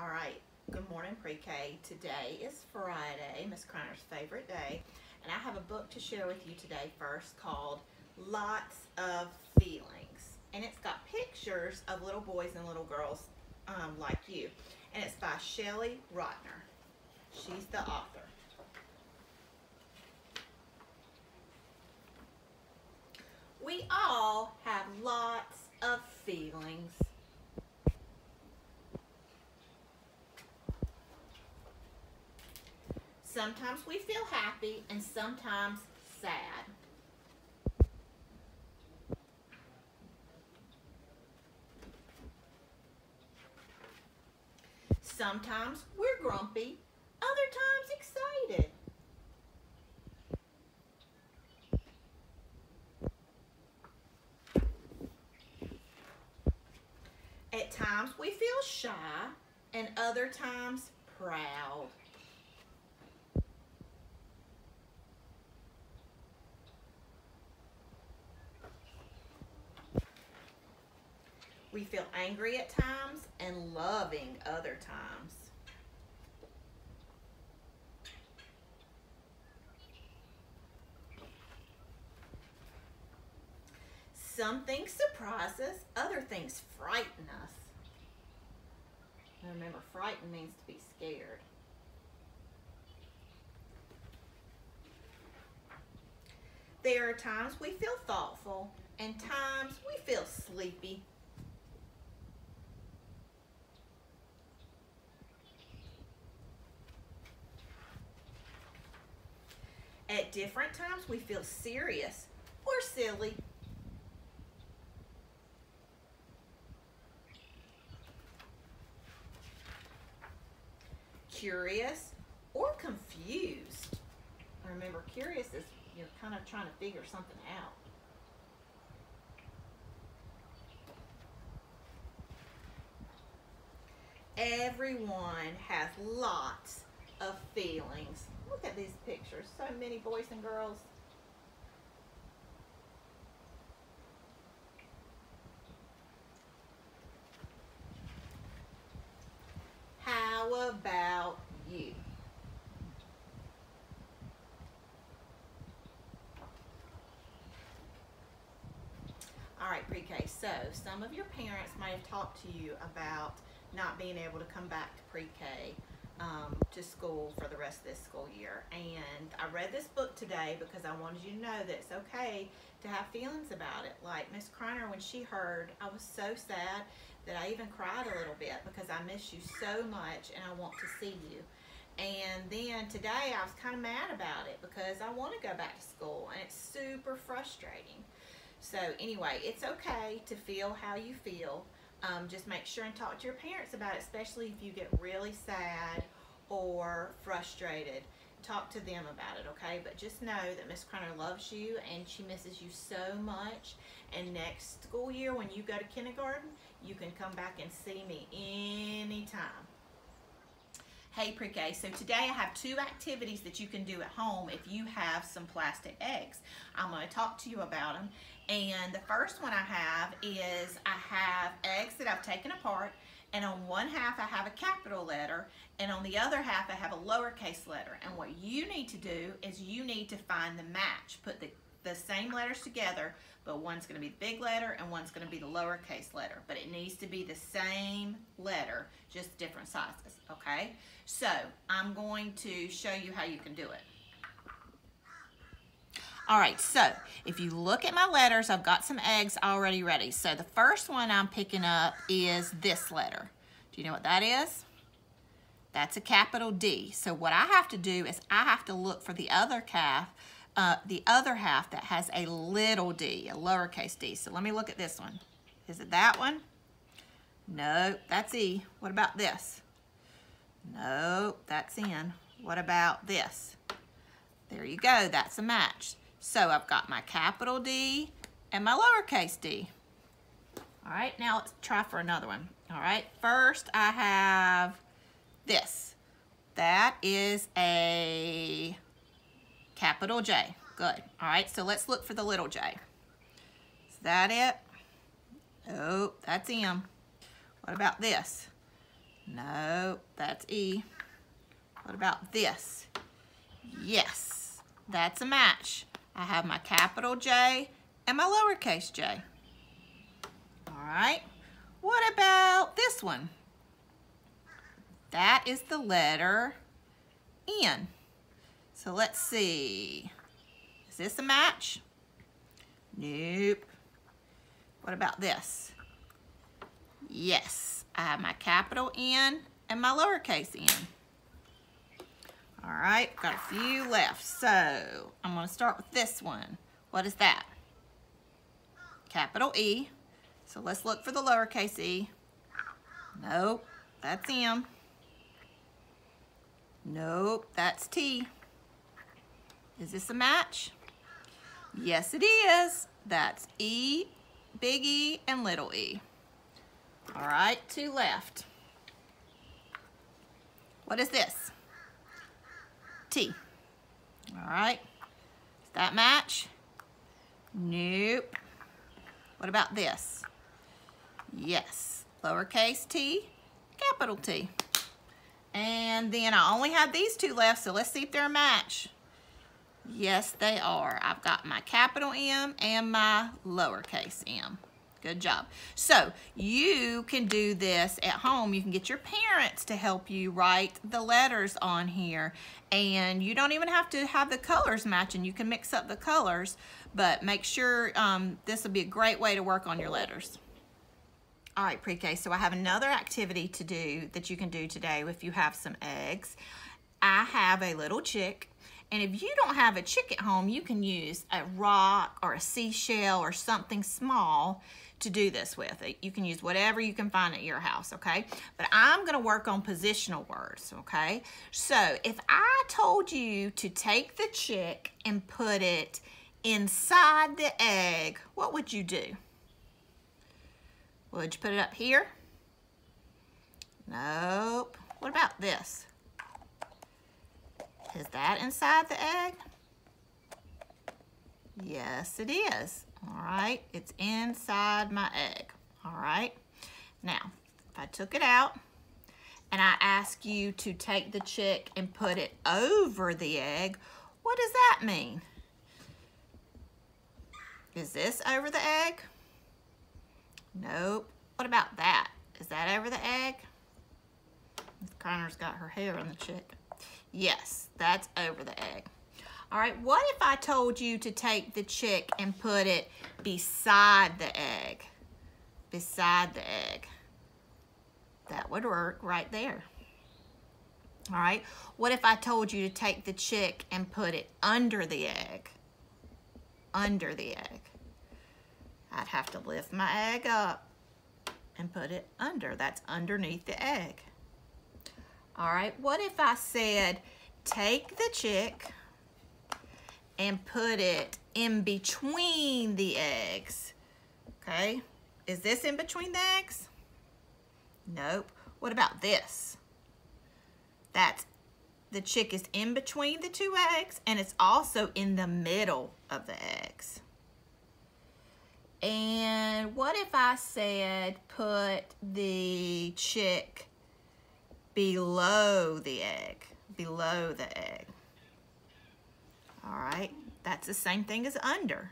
All right, good morning pre-K. Today is Friday, Miss Criner's favorite day, and I have a book to share with you today first called Lots of Feelings. And it's got pictures of little boys and little girls like you. And it's by Shelley Rotner. She's the author. We all have lots of feelings. Sometimes we feel happy and sometimes sad. Sometimes we're grumpy, other times excited. At times we feel shy and other times proud. We feel angry at times and loving other times. Some things surprise us, other things frighten us. Now remember, frightened means to be scared. There are times we feel thoughtful and times we feel sleepy. At different times, we feel serious or silly. Curious or confused. Remember, curious is you're kind of trying to figure something out. Everyone has lots of feelings. Look at these pictures. So many boys and girls. How about you? All right, pre-K. So some of your parents might have talked to you about not being able to come back to pre-K to school for the rest of this school year. And I read this book today because I wanted you to know that it's okay to have feelings about it. Like Miss Criner, when she heard, I was so sad that I even cried a little bit because I miss you so much and I want to see you. And then today I was kind of mad about it because I want to go back to school and it's super frustrating. So anyway, it's okay to feel how you feel. Just make sure and talk to your parents about it, especially if you get really sad or frustrated. Talk to them about it, okay? But just know that Miss Criner loves you and she misses you so much. And next school year, when you go to kindergarten, you can come back and see me anytime. Hey pre-K, so today I have two activities that you can do at home if you have some plastic eggs. I'm going to talk to you about them. And the first one I have is I have eggs that I've taken apart, and on one half I have a capital letter and on the other half I have a lowercase letter. And what you need to do is you need to find the match. Put the same letters together, but one's going to be the big letter and one's going to be the lowercase letter. But it needs to be the same letter, just different sizes, okay? So I'm going to show you how you can do it. All right, so if you look at my letters, I've got some eggs already ready. So the first one I'm picking up is this letter. Do you know what that is? That's a capital D. So what I have to do is I have to look for the other half that has a little d, a lowercase d. So let me look at this one. Is it that one? No, that's E. What about this? No, that's N. What about this? There you go, that's a match. So I've got my capital D and my lowercase d. All right, now let's try for another one. All right, first I have this. That is a capital J. Good. All right, so let's look for the little j. Is that it? Oh, that's M. What about this? No, that's E. What about this? Yes, that's a match. I have my capital J and my lowercase j. All right, what about this one? That is the letter N. So let's see. Is this a match? Nope. What about this? Yes, I have my capital N and my lowercase n. All right, got a few left. So I'm going to start with this one. What is that? Capital E. So let's look for the lowercase e. Nope, that's M. Nope, that's T. Is this a match? Yes, it is. That's E, big E, and little e. All right, 2 left. What is this? T. All right, does that match? Nope. What about this? Yes, lowercase t, capital T. And then I only have these 2 left, so let's see if they're a match. Yes, they are. I've got my capital M and my lowercase m. Good job. So you can do this at home. You can get your parents to help you write the letters on here. And you don't even have to have the colors matching. You can mix up the colors, but make sure this will be a great way to work on your letters. All right, pre-K, so I have another activity to do that you can do today if you have some eggs. I have a little chick, and if you don't have a chick at home, you can use a rock or a seashell or something small to do this with. You can use whatever you can find at your house, okay? But I'm gonna work on positional words, okay? So if I told you to take the chick and put it inside the egg, what would you do? Would you put it up here? Nope. What about this? Is that inside the egg? Yes, it is. All right, it's inside my egg. All right. Now, if I took it out and I ask you to take the chick and put it over the egg, what does that mean? Is this over the egg? Nope. What about that? Is that over the egg? Connor's got her hair on the chick. Yes, that's over the egg. All right, what if I told you to take the chick and put it beside the egg? Beside the egg. That would work right there. All right, what if I told you to take the chick and put it under the egg? Under the egg. I'd have to lift my egg up and put it under. That's underneath the egg. All right, what if I said, take the chick and put it in between the eggs? Okay, is this in between the eggs? Nope. What about this? That's, the chick is in between the 2 eggs, and it's also in the middle of the eggs. And what if I said put the chick below the egg? Below the egg. All right, that's the same thing as under.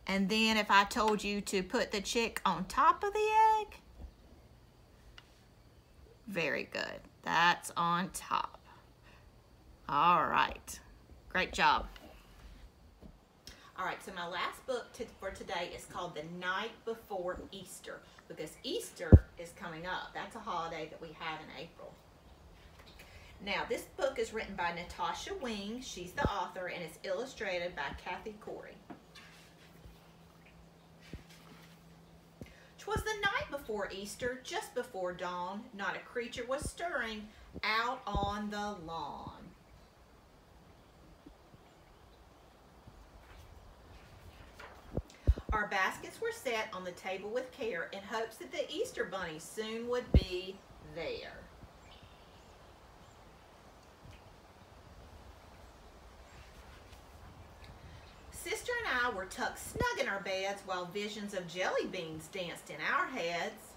And then if I told you to put the chick on top of the egg? Very good. That's on top. All right, great job. All right, so my last book for today is called The Night Before Easter, because Easter is coming up. That's a holiday that we have in April. Now, this book is written by Natasha Wing. She's the author, and it's illustrated by Kathy Corey. 'Twas the night before Easter, just before dawn. Not a creature was stirring out on the lawn. Our baskets were set on the table with care in hopes that the Easter bunny soon would be there. Sister and I were tucked snug in our beds while visions of jelly beans danced in our heads.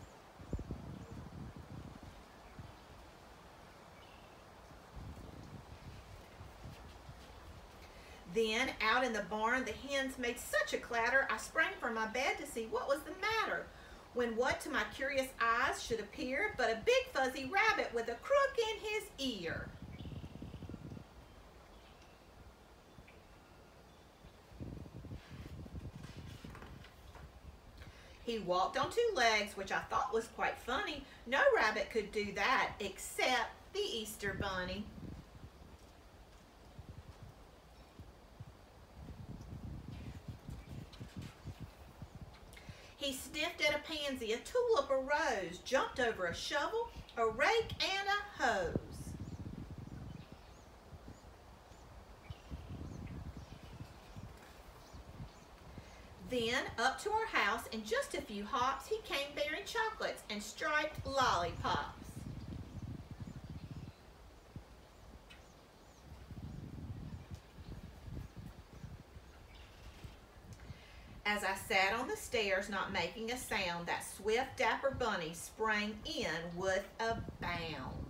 Then, out in the barn, the hens made such a clatter, I sprang from my bed to see what was the matter, when what to my curious eyes should appear but a big fuzzy rabbit with a crook in his ear. He walked on two legs, which I thought was quite funny. No rabbit could do that except the Easter Bunny. He sniffed at a pansy, a tulip, a rose, jumped over a shovel, a rake, and a hose. Then, up to our house, in just a few hops, he came bearing chocolates and striped lollipops. As I sat on the stairs, not making a sound, that swift, dapper bunny sprang in with a bound.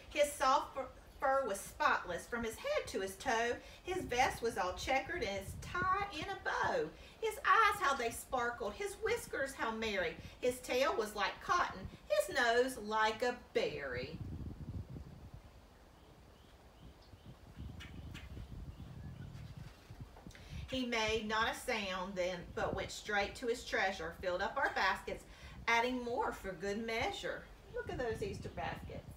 His soft fur was spotless from his head to his toe. His vest was all checkered and his tie in a bow. His eyes, how they sparkled. His whiskers, how merry. His tail was like cotton. His nose like a berry. He made not a sound then, but went straight to his treasure, filled up our baskets, adding more for good measure. Look at those Easter baskets.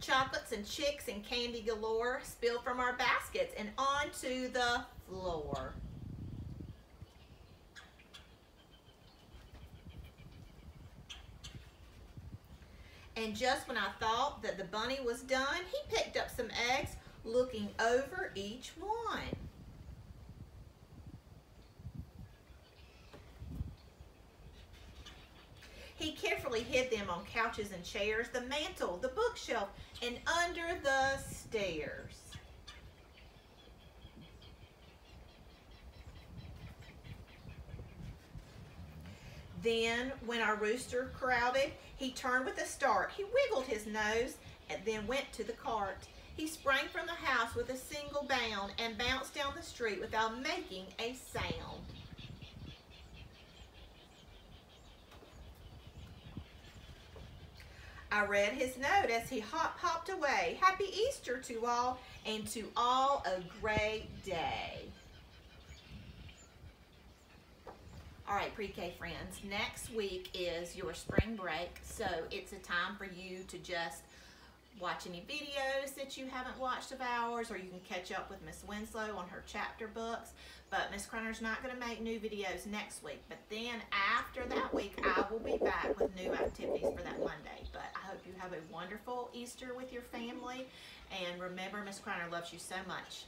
Chocolates and chicks and candy galore spilled from our baskets and onto the floor. And just when I thought that the bunny was done, he picked up some eggs, looking over each one. He carefully hid them on couches and chairs, the mantel, the bookshelf, and under the stairs. Then, when our rooster crowded, he turned with a start. He wiggled his nose and then went to the cart. He sprang from the house with a single bound and bounced down the street without making a sound. I read his note as he hopped away. Happy Easter to all, and to all a great day. All right, pre-K friends, next week is your spring break, so it's a time for you to just watch any videos that you haven't watched of ours, or you can catch up with Miss Winslow on her chapter books. But Miss Crunner's not going to make new videos next week. But then after that week, I will be back with new activities for that Monday. But I hope you have a wonderful Easter with your family. And remember, Miss Crunner loves you so much.